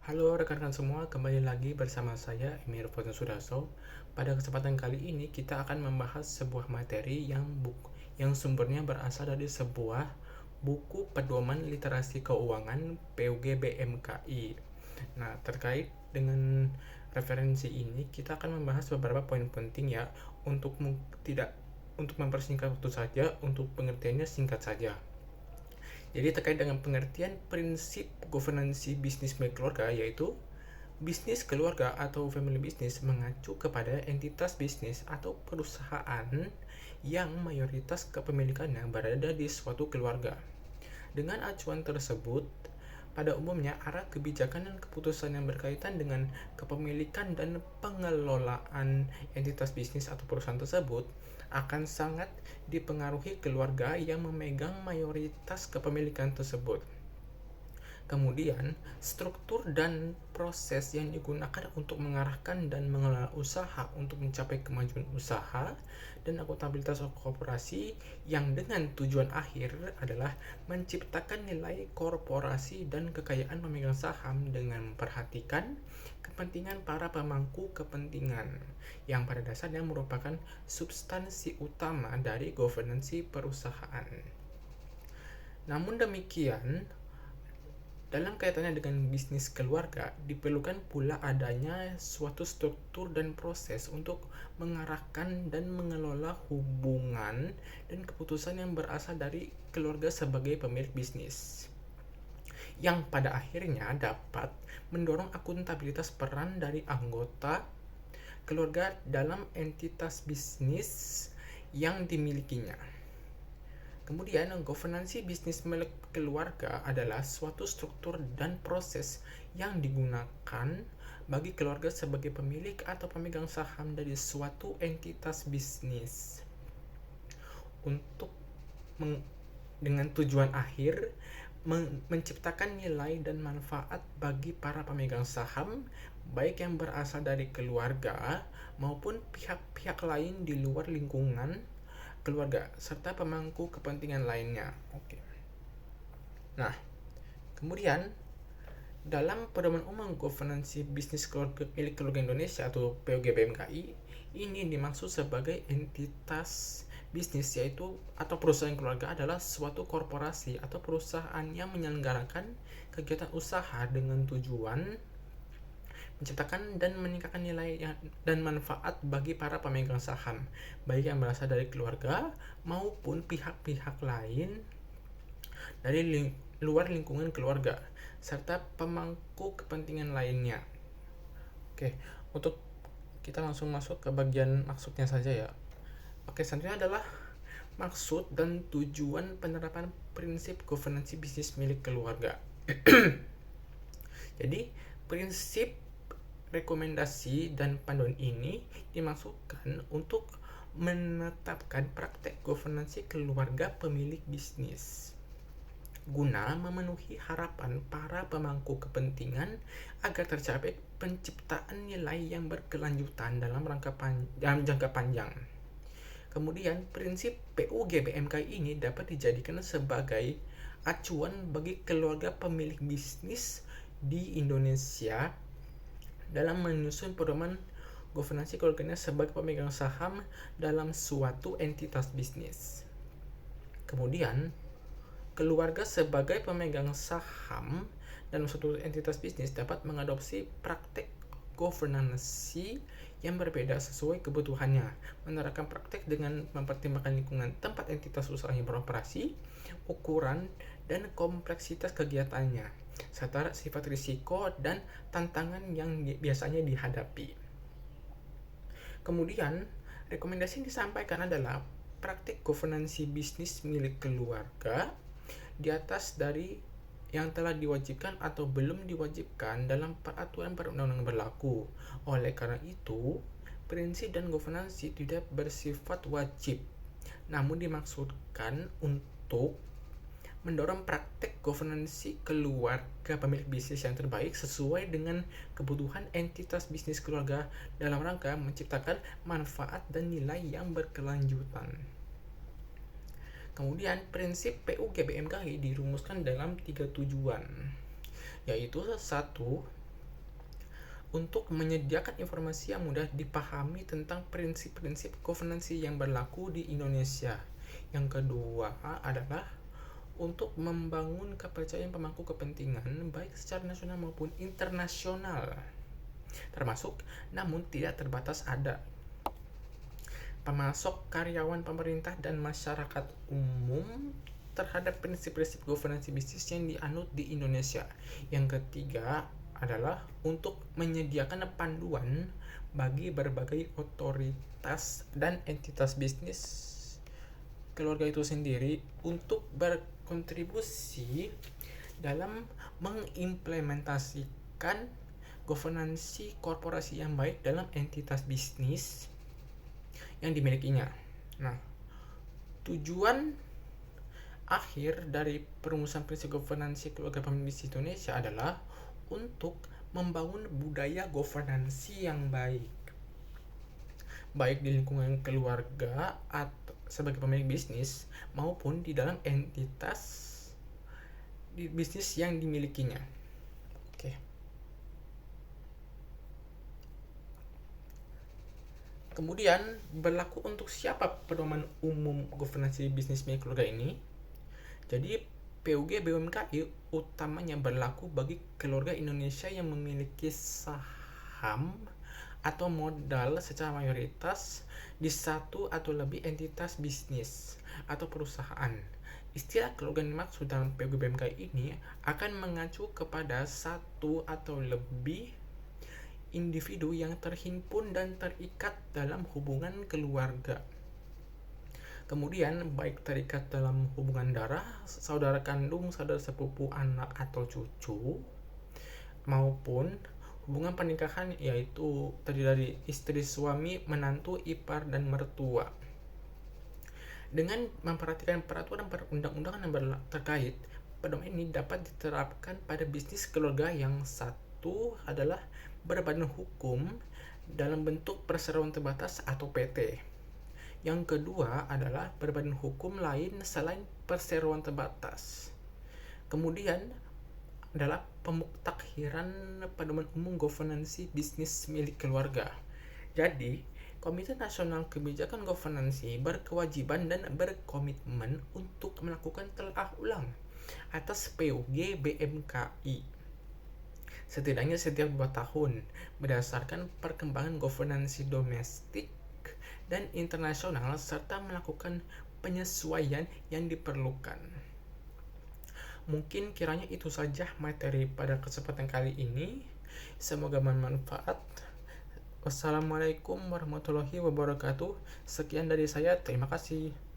Halo rekan-rekan semua, kembali lagi bersama saya Emir Fosun Sudarso. Pada kesempatan kali ini kita akan membahas sebuah materi yang sumbernya berasal dari sebuah buku pedoman literasi keuangan PUG BMKI. Nah, terkait dengan referensi ini kita akan membahas beberapa poin penting ya untuk tidak untuk mempersingkat waktu saja, untuk pengertiannya singkat saja. Jadi terkait dengan pengertian prinsip governance bisnis milik keluarga, yaitu bisnis keluarga atau family business mengacu kepada entitas bisnis atau perusahaan yang mayoritas kepemilikannya berada di suatu keluarga. Dengan acuan tersebut, pada umumnya arah kebijakan dan keputusan yang berkaitan dengan kepemilikan dan pengelolaan entitas bisnis atau perusahaan tersebut akan sangat dipengaruhi keluarga yang memegang mayoritas kepemilikan tersebut. Kemudian, struktur dan proses yang digunakan untuk mengarahkan dan mengelola usaha untuk mencapai kemajuan usaha dan akuntabilitas korporasi yang dengan tujuan akhir adalah menciptakan nilai korporasi dan kekayaan pemegang saham dengan memperhatikan kepentingan para pemangku kepentingan yang pada dasarnya merupakan substansi utama dari governance perusahaan. Namun demikian, dalam kaitannya dengan bisnis keluarga, diperlukan pula adanya suatu struktur dan proses untuk mengarahkan dan mengelola hubungan dan keputusan yang berasal dari keluarga sebagai pemilik bisnis, yang pada akhirnya dapat mendorong akuntabilitas peran dari anggota keluarga dalam entitas bisnis yang dimilikinya. Kemudian, governance bisnis milik keluarga adalah suatu struktur dan proses yang digunakan bagi keluarga sebagai pemilik atau pemegang saham dari suatu entitas bisnis untuk dengan tujuan akhir menciptakan nilai dan manfaat bagi para pemegang saham, baik yang berasal dari keluarga maupun pihak-pihak lain di luar lingkungan keluarga serta pemangku kepentingan lainnya. Oke. Nah, kemudian dalam Pedoman Umum Governance Bisnis Keluarga milik Keluarga Indonesia atau PUG BMKI, ini dimaksud sebagai entitas bisnis yaitu atau perusahaan keluarga adalah suatu korporasi atau perusahaan yang menyelenggarakan kegiatan usaha dengan tujuan menciptakan dan meningkatkan nilai dan manfaat bagi para pemegang saham, baik yang berasal dari keluarga maupun pihak-pihak lain dari luar lingkungan keluarga, serta pemangku kepentingan lainnya. Oke, untuk kita langsung masuk ke bagian maksudnya saja ya. Oke, selanjutnya adalah maksud dan tujuan penerapan prinsip governance bisnis milik keluarga. Jadi, prinsip rekomendasi dan panduan ini dimaksudkan untuk menetapkan praktek governance keluarga pemilik bisnis guna memenuhi harapan para pemangku kepentingan agar tercapai penciptaan nilai yang berkelanjutan dalam jangka panjang. Kemudian, prinsip PUG BMKI ini dapat dijadikan sebagai acuan bagi keluarga pemilik bisnis di Indonesia dalam menyusun pedoman governance keluarganya sebagai pemegang saham dalam suatu entitas bisnis. Kemudian, keluarga sebagai pemegang saham dalam suatu entitas bisnis dapat mengadopsi praktek governance yang berbeda sesuai kebutuhannya, menerapkan praktek dengan mempertimbangkan lingkungan tempat entitas usahanya beroperasi, ukuran dan kompleksitas kegiatannya, serta sifat risiko dan tantangan yang biasanya dihadapi. Kemudian, rekomendasi yang disampaikan adalah praktik governance bisnis milik keluarga di atas dari yang telah diwajibkan atau belum diwajibkan dalam peraturan perundang-undangan berlaku. Oleh karena itu, prinsip dan governance tidak bersifat wajib, namun dimaksudkan untuk mendorong praktek governance keluarga pemilik bisnis yang terbaik sesuai dengan kebutuhan entitas bisnis keluarga dalam rangka menciptakan manfaat dan nilai yang berkelanjutan. Kemudian, prinsip PUG BMKI dirumuskan dalam 3 tujuan, yaitu 1. untuk menyediakan informasi yang mudah dipahami tentang prinsip-prinsip governance yang berlaku di Indonesia. Yang kedua adalah untuk membangun kepercayaan pemangku kepentingan baik secara nasional maupun internasional, termasuk namun tidak terbatas ada pemasok, karyawan pemerintah, dan masyarakat umum terhadap prinsip-prinsip governance bisnis yang dianut di Indonesia. Yang ketiga adalah untuk menyediakan panduan bagi berbagai otoritas dan entitas bisnis keluarga itu sendiri untuk berkontribusi dalam mengimplementasikan governance korporasi yang baik dalam entitas bisnis yang dimilikinya. Nah, tujuan akhir dari perumusan prinsip governance keluarga pemimpin Indonesia adalah untuk membangun budaya governance yang baik di lingkungan keluarga atau sebagai pemilik bisnis maupun di dalam entitas di bisnis yang dimilikinya. Oke. Kemudian berlaku untuk siapa pedoman umum governance bisnis milik keluarga ini? Jadi PUG BUMKI utamanya berlaku bagi keluarga Indonesia yang memiliki saham atau modal secara mayoritas di satu atau lebih entitas bisnis atau perusahaan. Istilah keluarga yang dimaksud dalam PUG BUMKI ini akan mengacu kepada satu atau lebih individu yang terhimpun dan terikat dalam hubungan keluarga. Kemudian baik terikat dalam hubungan darah, saudara kandung, saudara sepupu, anak atau cucu, maupun hubungan pernikahan yaitu terdiri dari istri, suami, menantu, ipar, dan mertua. Dengan memperhatikan peraturan perundang-undangan yang terkait, pedoman ini dapat diterapkan pada bisnis keluarga yang satu adalah berbadan hukum dalam bentuk perseroan terbatas atau PT. Yang kedua adalah berbadan hukum lain selain perseroan terbatas. Kemudian adalah pemuktakhiran pedoman umum governance bisnis milik keluarga. Jadi, Komite Nasional Kebijakan Governance berkewajiban dan berkomitmen untuk melakukan telaah ulang atas PUG BMKI setidaknya setiap 2 tahun berdasarkan perkembangan governance domestik dan internasional serta melakukan penyesuaian yang diperlukan. Mungkin kiranya itu saja materi pada kesempatan kali ini. Semoga bermanfaat. Wassalamualaikum warahmatullahi wabarakatuh. Sekian dari saya. Terima kasih.